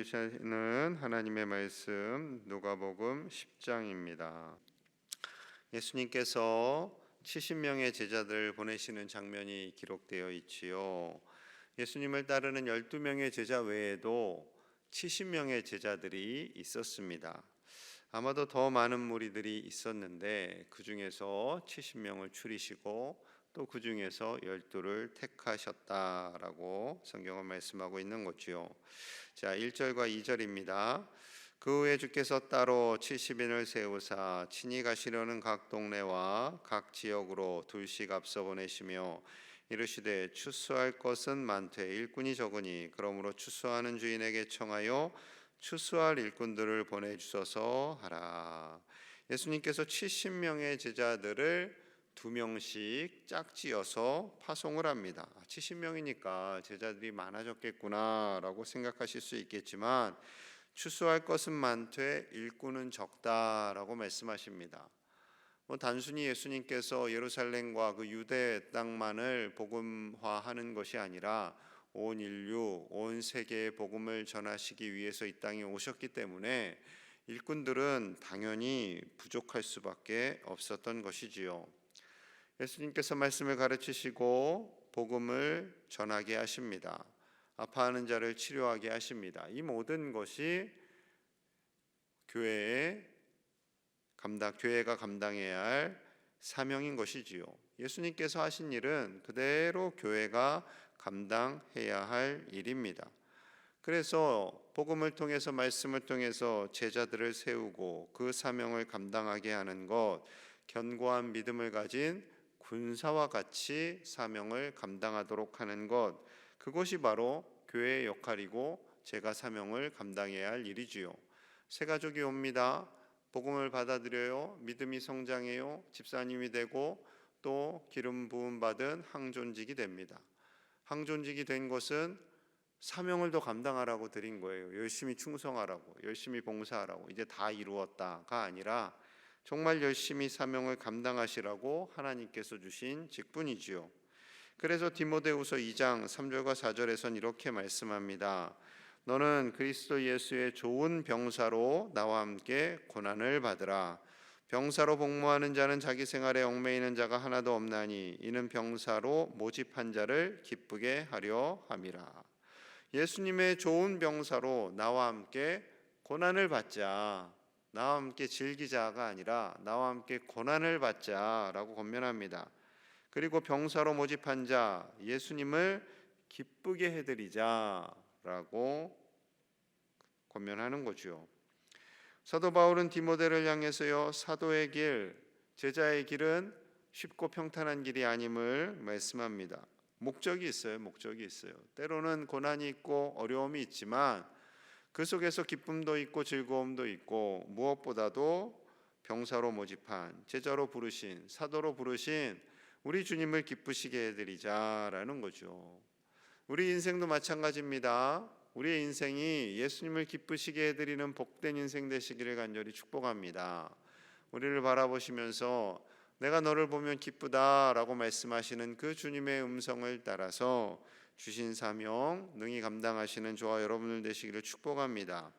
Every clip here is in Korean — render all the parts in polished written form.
남기시는 하나님의 말씀 누가복음 10장입니다. 예수님께서 70명의 제자들을 보내시는 장면이 기록되어 있지요. 예수님을 따르는 12명의 제자 외에도 70명의 제자들이 있었습니다. 아마도 더 많은 무리들이 있었는데 그 중에서 70명을 추리시고 또 그 중에서 12를 택하셨다라고 성경은 말씀하고 있는 거지요. 자, 1절과 2절입니다. 그 후에 주께서 따로 70인을 세우사 친히 가시려는 각 동네와 각 지역으로 둘씩 앞서 보내시며 이르시되 추수할 것은 많되 일꾼이 적으니 그러므로 추수하는 주인에게 청하여 추수할 일꾼들을 보내주소서 하라. 예수님께서 70명의 제자들을 2명씩 짝지어서 파송을 합니다. 70명이니까 제자들이 많아졌겠구나라고 생각하실 수 있겠지만 추수할 것은 많되 일꾼은 적다라고 말씀하십니다. 단순히 예수님께서 예루살렘과 그 유대 땅만을 복음화하는 것이 아니라 온 인류, 온 세계에 복음을 전하시기 위해서 이 땅에 오셨기 때문에 일꾼들은 당연히 부족할 수밖에 없었던 것이지요. 예수님께서 말씀을 가르치시고 복음을 전하게 하십니다. 아파하는 자를 치료하게 하십니다. 이 모든 것이 교회가 감당해야 할 사명인 것이지요. 예수님께서 하신 일은 그대로 교회가 감당해야 할 일입니다. 그래서 복음을 통해서 말씀을 통해서 제자들을 세우고 그 사명을 감당하게 하는 것, 견고한 믿음을 가진 군사와 같이 사명을 감당하도록 하는 것, 그것이 바로 교회의 역할이고 제가 사명을 감당해야 할 일이지요. 새 가족이 옵니다. 복음을 받아들여요. 믿음이 성장해요. 집사님이 되고 또 기름 부음 받은 항존직이 됩니다. 항존직이 된 것은 사명을 더 감당하라고 드린 거예요. 열심히 충성하라고, 열심히 봉사하라고. 이제 다 이루었다가 아니라 정말 열심히 사명을 감당하시라고 하나님께서 주신 직분이지요. 그래서 디모데후서 2장 3절과 4절에선 이렇게 말씀합니다. 너는 그리스도 예수의 좋은 병사로 나와 함께 고난을 받으라. 병사로 복무하는 자는 자기 생활에 얽매이는 자가 하나도 없나니 이는 병사로 모집한 자를 기쁘게 하려 함이라. 예수님의 좋은 병사로 나와 함께 고난을 받자. 나와 함께 즐기자가 아니라 나와 함께 고난을 받자라고 권면합니다. 그리고 병사로 모집한 자 예수님을 기쁘게 해드리자라고 권면하는 거죠. 사도 바울은 디모데를 향해서요, 사도의 길, 제자의 길은 쉽고 평탄한 길이 아님을 말씀합니다. 목적이 있어요. 때로는 고난이 있고 어려움이 있지만 그 속에서 기쁨도 있고 즐거움도 있고 무엇보다도 병사로 모집한, 제자로 부르신, 사도로 부르신 우리 주님을 기쁘시게 해드리자라는 거죠. 우리 인생도 마찬가지입니다. 우리의 인생이 예수님을 기쁘시게 해드리는 복된 인생 되시기를 간절히 축복합니다. 우리를 바라보시면서 내가 너를 보면 기쁘다라고 말씀하시는 그 주님의 음성을 따라서 주신 사명 능히 감당하시는 저와 여러분들 되시기를 축복합니다.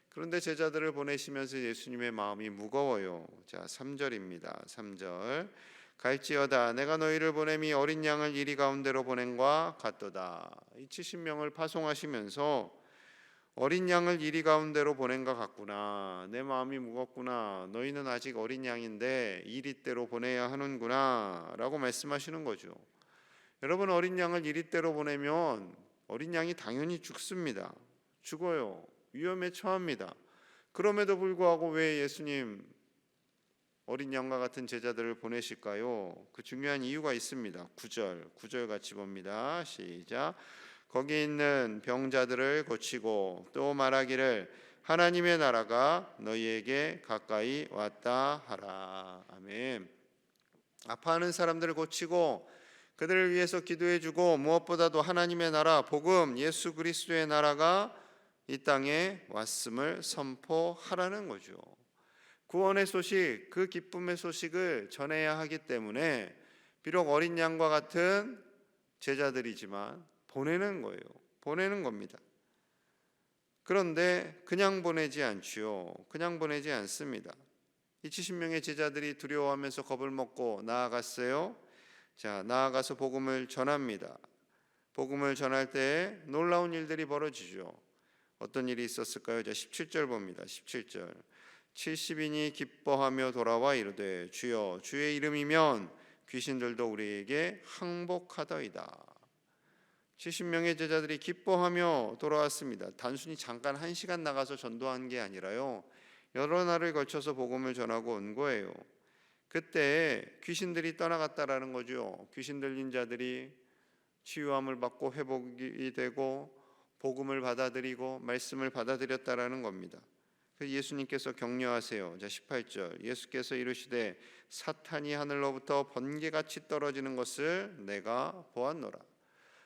그런데 제자들을 보내시면서 예수님의 마음이 무거워요. 자, 3절입니다. 3절. 갈지어다 내가 너희를 보냄이 어린 양을 이리 가운데로 보낸과 같도다. 이 70명을 파송하시면서 어린 양을 이리 가운데로 보낸과 같구나. 내 마음이 무겁구나. 너희는 아직 어린 양인데 이리때로 보내야 하는구나 라고 말씀하시는 거죠. 여러분, 어린 양을 이리때로 보내면 어린 양이 당연히 죽습니다. 죽어요. 위험에 처합니다. 그럼에도 불구하고 왜 예수님 어린 양과 같은 제자들을 보내실까요? 그 중요한 이유가 있습니다. 9절 같이 봅니다. 시작. 거기 있는 병자들을 고치고 또 말하기를 하나님의 나라가 너희에게 가까이 왔다 하라. 아멘. 아파하는 사람들을 고치고 그들을 위해서 기도해주고 무엇보다도 하나님의 나라, 복음, 예수 그리스도의 나라가 이 땅에 왔음을 선포하라는 거죠. 구원의 소식, 그 기쁨의 소식을 전해야 하기 때문에 비록 어린 양과 같은 제자들이지만 보내는 거예요. 보내는 겁니다. 그런데 그냥 보내지 않지요. 그냥 보내지 않습니다. 이 70명의 제자들이 두려워하면서 겁을 먹고 나아갔어요. 자, 나아가서 복음을 전합니다. 복음을 전할 때 놀라운 일들이 벌어지죠. 어떤 일이 있었을까요? 자, 17절 봅니다. 17절. 70인이 기뻐하며 돌아와 이르되 주여 주의 이름이면 귀신들도 우리에게 항복하더이다. 70명의 제자들이 기뻐하며 돌아왔습니다. 단순히 잠깐 1시간 나가서 전도한 게 아니라요, 여러 날을 걸쳐서 복음을 전하고 온 거예요. 그때 귀신들이 떠나갔다라는 거죠. 귀신 들린 자들이 치유함을 받고 회복이 되고 복음을 받아들이고 말씀을 받아들였다라는 겁니다. 그래서 예수님께서 격려하세요. 자, 18절. 예수께서 이르시되 사탄이 하늘로부터 번개같이 떨어지는 것을 내가 보았노라.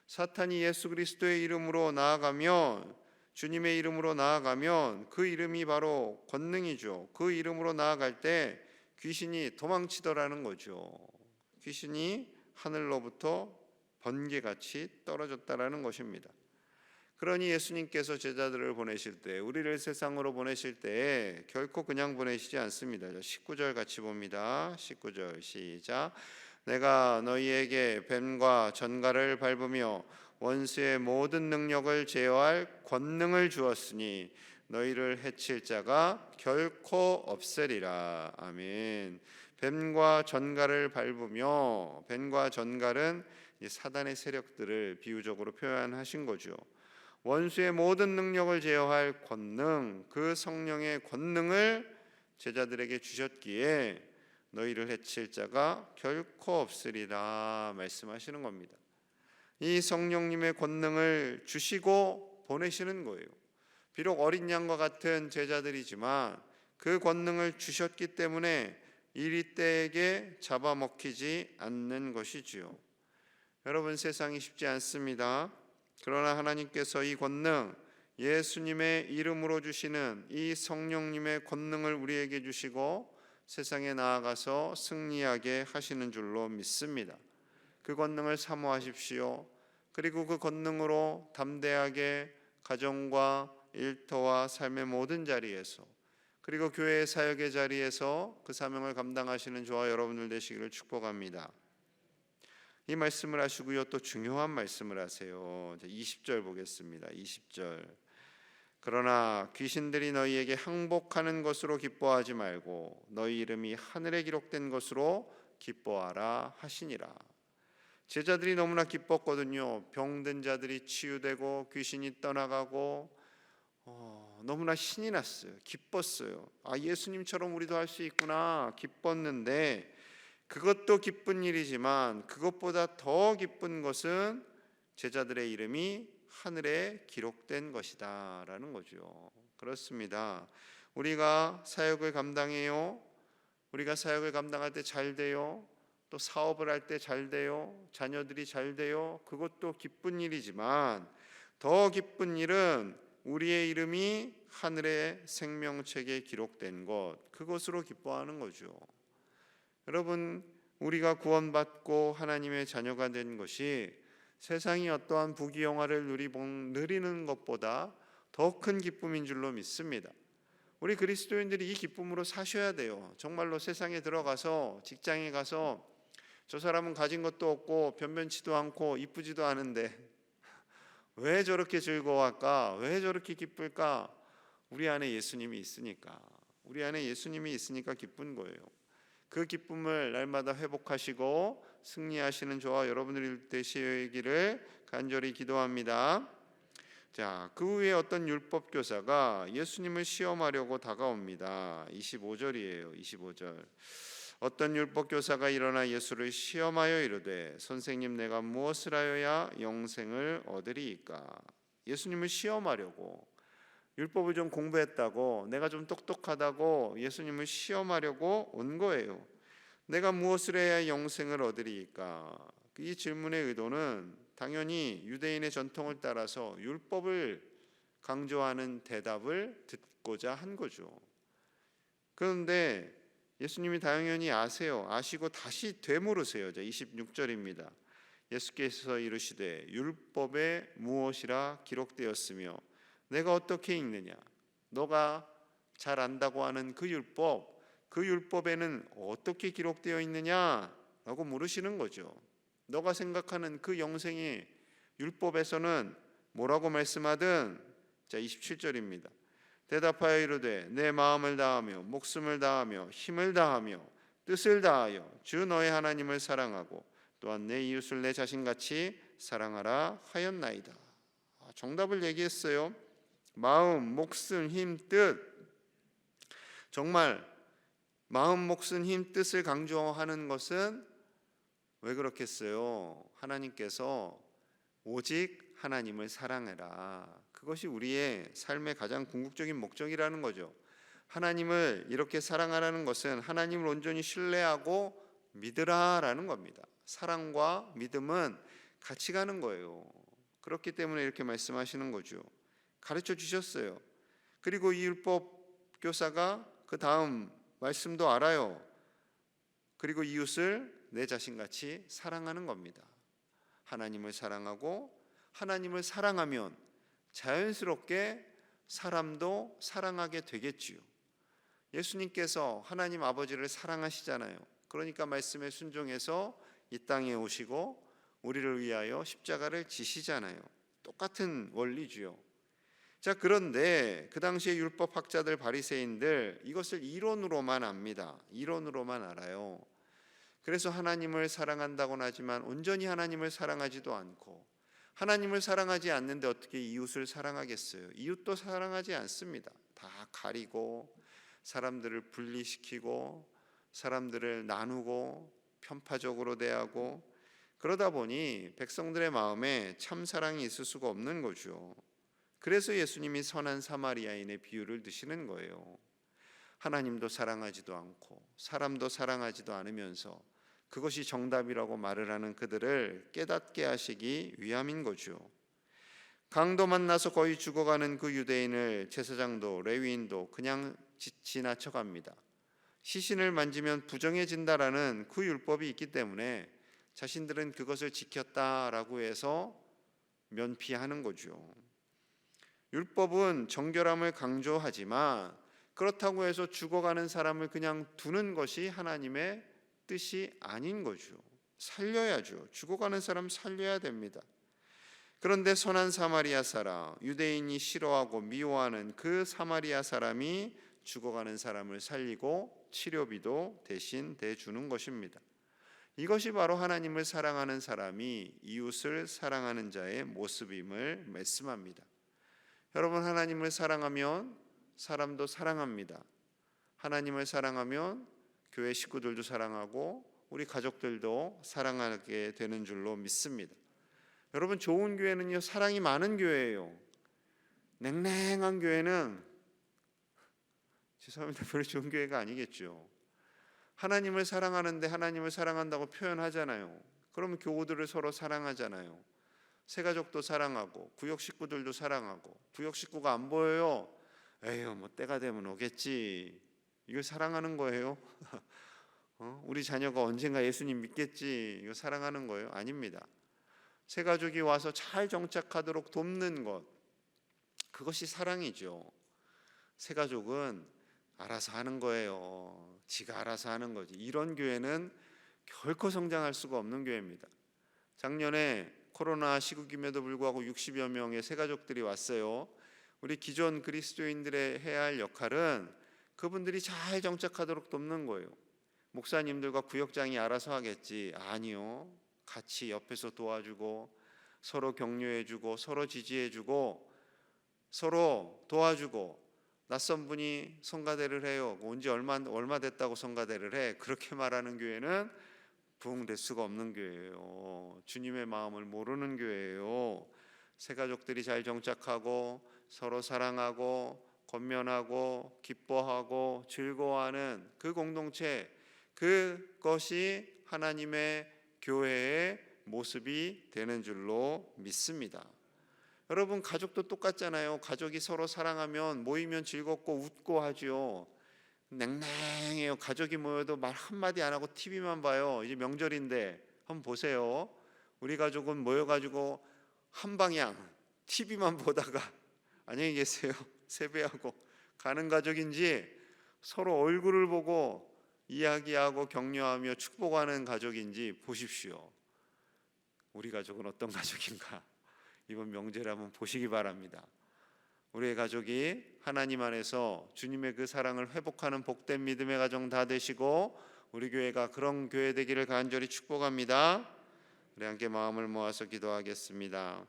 사탄이 예수 그리스도의 이름으로 나아가면, 주님의 이름으로 나아가면 그 이름이 바로 권능이죠. 그 이름으로 나아갈 때 귀신이 도망치더라는 거죠. 귀신이 하늘로부터 번개같이 떨어졌다라는 것입니다. 그러니 예수님께서 제자들을 보내실 때, 우리를 세상으로 보내실 때 결코 그냥 보내시지 않습니다. 19절 같이 봅니다. 19절 시작. 내가 너희에게 뱀과 전갈을 밟으며 원수의 모든 능력을 제어할 권능을 주었으니 너희를 해칠 자가 결코 없으리라. 아멘. 뱀과 전갈을 밟으며, 뱀과 전갈은 사단의 세력들을 비유적으로 표현하신 거죠. 원수의 모든 능력을 제어할 권능, 그 성령의 권능을 제자들에게 주셨기에 너희를 해칠 자가 결코 없으리라 말씀하시는 겁니다. 이 성령님의 권능을 주시고 보내시는 거예요. 비록 어린 양과 같은 제자들이지만 그 권능을 주셨기 때문에 이리떼에게 잡아먹히지 않는 것이지요. 여러분, 세상이 쉽지 않습니다. 그러나 하나님께서 이 권능, 예수님의 이름으로 주시는 이 성령님의 권능을 우리에게 주시고 세상에 나아가서 승리하게 하시는 줄로 믿습니다. 그 권능을 사모하십시오. 그리고 그 권능으로 담대하게 가정과 일터와 삶의 모든 자리에서, 그리고 교회의 사역의 자리에서 그 사명을 감당하시는 저와 여러분들 되시기를 축복합니다. 이 말씀을 하시고요, 또 중요한 말씀을 하세요. 20절 보겠습니다. 20절. 그러나 귀신들이 너희에게 항복하는 것으로 기뻐하지 말고 너희 이름이 하늘에 기록된 것으로 기뻐하라 하시니라. 제자들이 너무나 기뻤거든요. 병든 자들이 치유되고 귀신이 떠나가고 너무나 신이 났어요. 기뻤어요. 아, 예수님처럼 우리도 할 수 있구나 기뻤는데, 그것도 기쁜 일이지만 그것보다 더 기쁜 것은 제자들의 이름이 하늘에 기록된 것이다 라는 거죠. 그렇습니다. 우리가 사역을 감당해요. 우리가 사역을 감당할 때 잘 돼요. 또 사업을 할 때 잘 돼요. 자녀들이 잘 돼요. 그것도 기쁜 일이지만 더 기쁜 일은 우리의 이름이 하늘의 생명책에 기록된 것, 그것으로 기뻐하는 거죠. 여러분, 우리가 구원받고 하나님의 자녀가 된 것이 세상이 어떠한 부귀영화를 누리는 것보다 더 큰 기쁨인 줄로 믿습니다. 우리 그리스도인들이 이 기쁨으로 사셔야 돼요. 정말로 세상에 들어가서, 직장에 가서 저 사람은 가진 것도 없고 변변치도 않고 이쁘지도 않은데 왜 저렇게 즐거워할까? 왜 저렇게 기쁠까? 우리 안에 예수님이 있으니까. 우리 안에 예수님이 있으니까 기쁜 거예요. 그 기쁨을 날마다 회복하시고 승리하시는 저와 여러분들이 되시기를 간절히 기도합니다. 자, 그 후에 어떤 율법 교사가 예수님을 시험하려고 다가옵니다. 25절이에요. 25절. 어떤 율법 교사가 일어나 예수를 시험하여 이르되 선생님, 내가 무엇을 하여야 영생을 얻으리이까? 예수님을 시험하려고, 율법을 좀 공부했다고, 내가 좀 똑똑하다고 예수님을 시험하려고 온 거예요. 내가 무엇을 해야 영생을 얻으리이까? 이 질문의 의도는 당연히 유대인의 전통을 따라서 율법을 강조하는 대답을 듣고자 한 거죠. 그런데 예수님이 당연히 아시고 다시 되물으세요. 26절입니다. 예수께서 이르시되 율법에 무엇이라 기록되었으며 내가 어떻게 읽느냐? 너가 잘 안다고 하는 그 율법에는 어떻게 기록되어 있느냐? 라고 물으시는 거죠. 너가 생각하는 그 영생의 율법에서는 뭐라고 말씀하든, 자 27절입니다. 대답하여 이르되 내 마음을 다하며 목숨을 다하며 힘을 다하며 뜻을 다하여 주 너의 하나님을 사랑하고 또한 내 이웃을 내 자신같이 사랑하라 하였나이다. 정답을 얘기했어요. 마음, 목숨, 힘, 뜻. 정말 마음, 목숨, 힘, 뜻을 강조하는 것은 왜 그렇겠어요? 하나님께서 오직 하나님을 사랑해라. 그것이 우리의 삶의 가장 궁극적인 목적이라는 거죠. 하나님을 이렇게 사랑하라는 것은 하나님을 온전히 신뢰하고 믿으라라는 겁니다. 사랑과 믿음은 같이 가는 거예요. 그렇기 때문에 이렇게 말씀하시는 거죠. 가르쳐 주셨어요. 그리고 이 율법 교사가 그 다음 말씀도 알아요. 그리고 이웃을 내 자신같이 사랑하는 겁니다. 하나님을 사랑하고 하나님을 사랑하면 자연스럽게 사람도 사랑하게 되겠지요. 예수님께서 하나님 아버지를 사랑하시잖아요. 그러니까 말씀에 순종해서 이 땅에 오시고 우리를 위하여 십자가를 지시잖아요. 똑같은 원리지요. 자, 그런데 그 당시에 율법학자들 바리새인들 이것을 이론으로만 압니다. 이론으로만 알아요. 그래서 하나님을 사랑한다고는 하지만 온전히 하나님을 사랑하지도 않고, 하나님을 사랑하지 않는데 어떻게 이웃을 사랑하겠어요? 이웃도 사랑하지 않습니다. 다 가리고 사람들을 분리시키고 사람들을 나누고 편파적으로 대하고, 그러다 보니 백성들의 마음에 참 사랑이 있을 수가 없는 거죠. 그래서 예수님이 선한 사마리아인의 비유를 드시는 거예요. 하나님도 사랑하지도 않고 사람도 사랑하지도 않으면서 그것이 정답이라고 말을 하는 그들을 깨닫게 하시기 위함인 거죠. 강도 만나서 거의 죽어가는 그 유대인을 제사장도 레위인도 그냥 지나쳐갑니다. 시신을 만지면 부정해진다라는 그 율법이 있기 때문에 자신들은 그것을 지켰다라고 해서 면피하는 거죠. 율법은 정결함을 강조하지만 그렇다고 해서 죽어가는 사람을 그냥 두는 것이 하나님의 뜻이 아닌 거죠. 살려야죠. 죽어가는 사람 살려야 됩니다. 그런데 선한 사마리아 사람, 유대인이 싫어하고 미워하는 그 사마리아 사람이 죽어가는 사람을 살리고 치료비도 대신 대주는 것입니다. 이것이 바로 하나님을 사랑하는 사람이 이웃을 사랑하는 자의 모습임을 말씀합니다. 여러분, 하나님을 사랑하면 사람도 사랑합니다. 하나님을 사랑하면 교회 식구들도 사랑하고 우리 가족들도 사랑하게 되는 줄로 믿습니다. 여러분, 좋은 교회는요, 사랑이 많은 교회예요. 냉랭한 교회는 죄송합니다, 별로 좋은 교회가 아니겠죠. 하나님을 사랑하는데 하나님을 사랑한다고 표현하잖아요. 그러면 교우들을 서로 사랑하잖아요. 새가족도 사랑하고 구역 식구들도 사랑하고, 구역 식구가 안 보여요. 에휴, 뭐 때가 되면 오겠지. 이걸 사랑하는 거예요? 우리 자녀가 언젠가 예수님 믿겠지. 이거 사랑하는 거예요? 아닙니다. 새가족이 와서 잘 정착하도록 돕는 것, 그것이 사랑이죠. 새가족은 알아서 하는 거예요. 지가 알아서 하는 거지. 이런 교회는 결코 성장할 수가 없는 교회입니다. 작년에 코로나 시국임에도 불구하고 60여 명의 새가족들이 왔어요. 우리 기존 그리스도인들의 해야 할 역할은 그분들이 잘 정착하도록 돕는 거예요. 목사님들과 구역장이 알아서 하겠지. 아니요. 같이 옆에서 도와주고 서로 격려해주고 서로 지지해주고 서로 도와주고, 낯선 분이 성가대를 해요. 온지 얼마 됐다고 성가대를 해. 그렇게 말하는 교회는 부흥될 수가 없는 교회예요. 주님의 마음을 모르는 교회예요. 새가족들이 잘 정착하고 서로 사랑하고 권면하고 기뻐하고 즐거워하는 그 공동체, 그것이 하나님의 교회의 모습이 되는 줄로 믿습니다. 여러분, 가족도 똑같잖아요. 가족이 서로 사랑하면 모이면 즐겁고 웃고 하죠. 냉랭해요. 가족이 모여도 말 한마디 안 하고 TV만 봐요. 이제 명절인데 한번 보세요. 우리 가족은 모여가지고 한 방향 TV만 보다가 안녕히 계세요 세배하고 가는 가족인지, 서로 얼굴을 보고 이야기하고 격려하며 축복하는 가족인지 보십시오. 우리 가족은 어떤 가족인가? 이번 명절에 한번 보시기 바랍니다. 우리의 가족이 하나님 안에서 주님의 그 사랑을 회복하는 복된 믿음의 가정 다 되시고, 우리 교회가 그런 교회 되기를 간절히 축복합니다. 우리 함께 마음을 모아서 기도하겠습니다.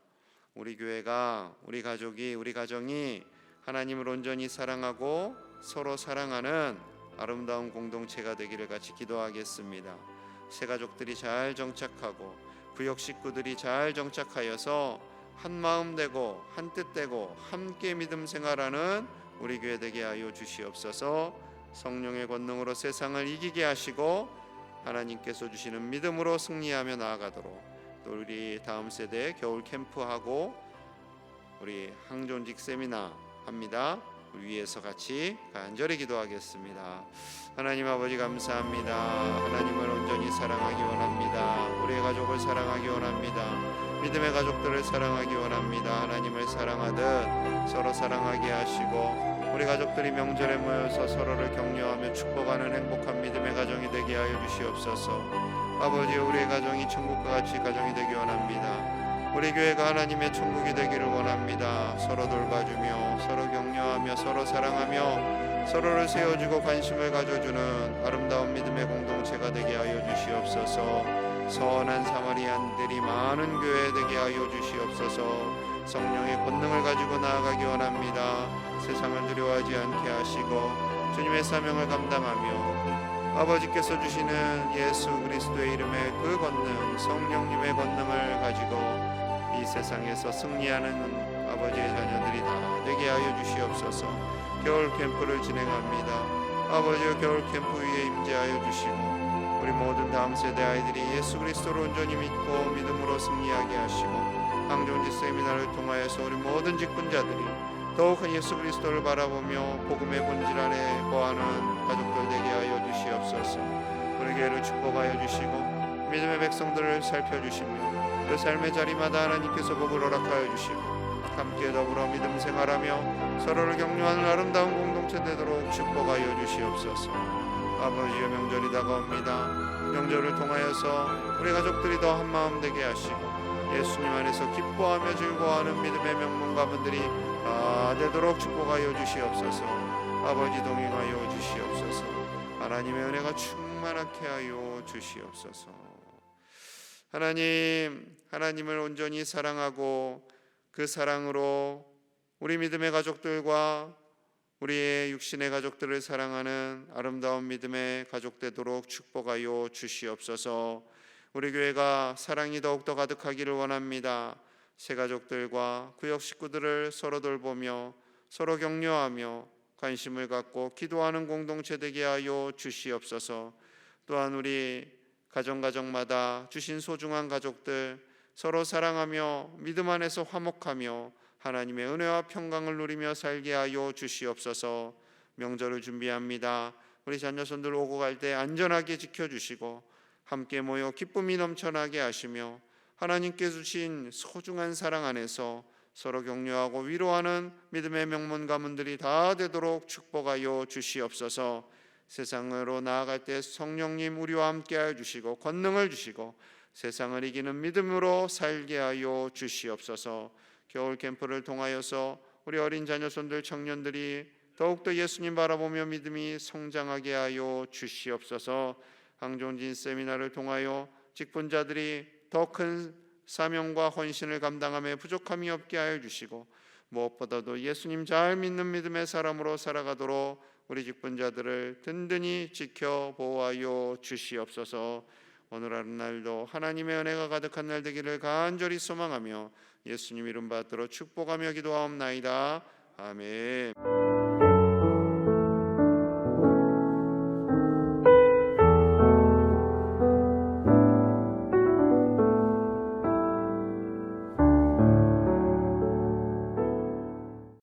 우리 교회가, 우리 가족이, 우리 가정이 하나님을 온전히 사랑하고 서로 사랑하는 아름다운 공동체가 되기를 같이 기도하겠습니다. 새 가족들이 잘 정착하고 구역 식구들이 잘 정착하여서 한 마음 되고 한 뜻 되고 함께 믿음 생활하는 우리 교회 되게 하여 주시옵소서. 성령의 권능으로 세상을 이기게 하시고 하나님께서 주시는 믿음으로 승리하며 나아가도록, 또 우리 다음 세대 겨울 캠프하고 우리 항존직 세미나 합니다. 위에서 같이 간절히 기도하겠습니다. 하나님 아버지 감사합니다. 하나님을 온전히 사랑하기 원합니다. 우리의 가족을 사랑하기 원합니다. 믿음의 가족들을 사랑하기 원합니다. 하나님을 사랑하듯 서로 사랑하게 하시고, 우리 가족들이 명절에 모여서 서로를 격려하며 축복하는 행복한 믿음의 가정이 되게 하여 주시옵소서. 아버지, 우리의 가정이 천국과 같이 가정이 되기 원합니다. 우리 교회가 하나님의 천국이 되기를 원합니다. 서로 돌봐주며 서로 격려하며 서로 사랑하며 서로를 세워주고 관심을 가져주는 아름다운 믿음의 공동체가 되게 하여 주시옵소서. 선한 사마리안들이 많은 교회 되게 하여 주시옵소서. 성령의 권능을 가지고 나아가기 원합니다. 세상을 두려워하지 않게 하시고 주님의 사명을 감당하며 아버지께서 주시는 예수 그리스도의 이름의 그 권능, 성령님의 권능을 가지고 이 세상에서 승리하는 아버지의 자녀들이 다 되게 하여 주시옵소서. 겨울 캠프를 진행합니다. 아버지의 겨울 캠프 위에 임재하여 주시고, 우리 모든 다음 세대 아이들이 예수 그리스도를 온전히 믿고 믿음으로 승리하게 하시고, 항존지 세미나를 통하여서 우리 모든 직분자들이 더욱 예수 그리스도를 바라보며 복음의 본질 안에 거하는 가족들 되게 하여 주시옵소서. 우리 교회를 축복하여 주시고 믿음의 백성들을 살펴주시며 그 삶의 자리마다 하나님께서 복을 허락하여 주시고 함께 더불어 믿음 생활하며 서로를 격려하는 아름다운 공동체 되도록 축복하여 주시옵소서. 아버지의 명절이 다가옵니다. 명절을 통하여서 우리 가족들이 더 한마음 되게 하시고 예수님 안에서 기뻐하며 즐거워하는 믿음의 명문가분들이 다 되도록 축복하여 주시옵소서. 아버지 동행하여 주시옵소서. 하나님의 은혜가 충만하게 하여 주시옵소서. 하나님을 온전히 사랑하고 그 사랑으로 우리 믿음의 가족들과 우리의 육신의 가족들을 사랑하는 아름다운 믿음의 가족 되도록 축복하여 주시옵소서. 우리 교회가 사랑이 더욱더 가득하기를 원합니다. 새 가족들과 구역 식구들을 서로 돌보며 서로 격려하며 관심을 갖고 기도하는 공동체 되게 하여 주시옵소서. 또한 우리 가정마다 주신 소중한 가족들 서로 사랑하며 믿음 안에서 화목하며 하나님의 은혜와 평강을 누리며 살게 하여 주시옵소서. 명절을 준비합니다. 우리 자녀손들 오고 갈 때 안전하게 지켜주시고 함께 모여 기쁨이 넘쳐나게 하시며 하나님께 주신 소중한 사랑 안에서 서로 격려하고 위로하는 믿음의 명문 가문들이 다 되도록 축복하여 주시옵소서. 세상으로 나아갈 때 성령님 우리와 함께하여 주시고 권능을 주시고 세상을 이기는 믿음으로 살게 하여 주시옵소서. 겨울 캠프를 통하여서 우리 어린 자녀손들 청년들이 더욱더 예수님 바라보며 믿음이 성장하게 하여 주시옵소서. 항존진 세미나를 통하여 직분자들이 더 큰 사명과 헌신을 감당함에 부족함이 없게 하여 주시고 무엇보다도 예수님 잘 믿는 믿음의 사람으로 살아가도록 우리 직분자들을 든든히 지켜 보호하여 주시옵소서. 오늘 하루 날도 하나님의 은혜가 가득한 날 되기를 간절히 소망하며 예수님 이름 받들어 축복하며 기도하옵나이다. 아멘.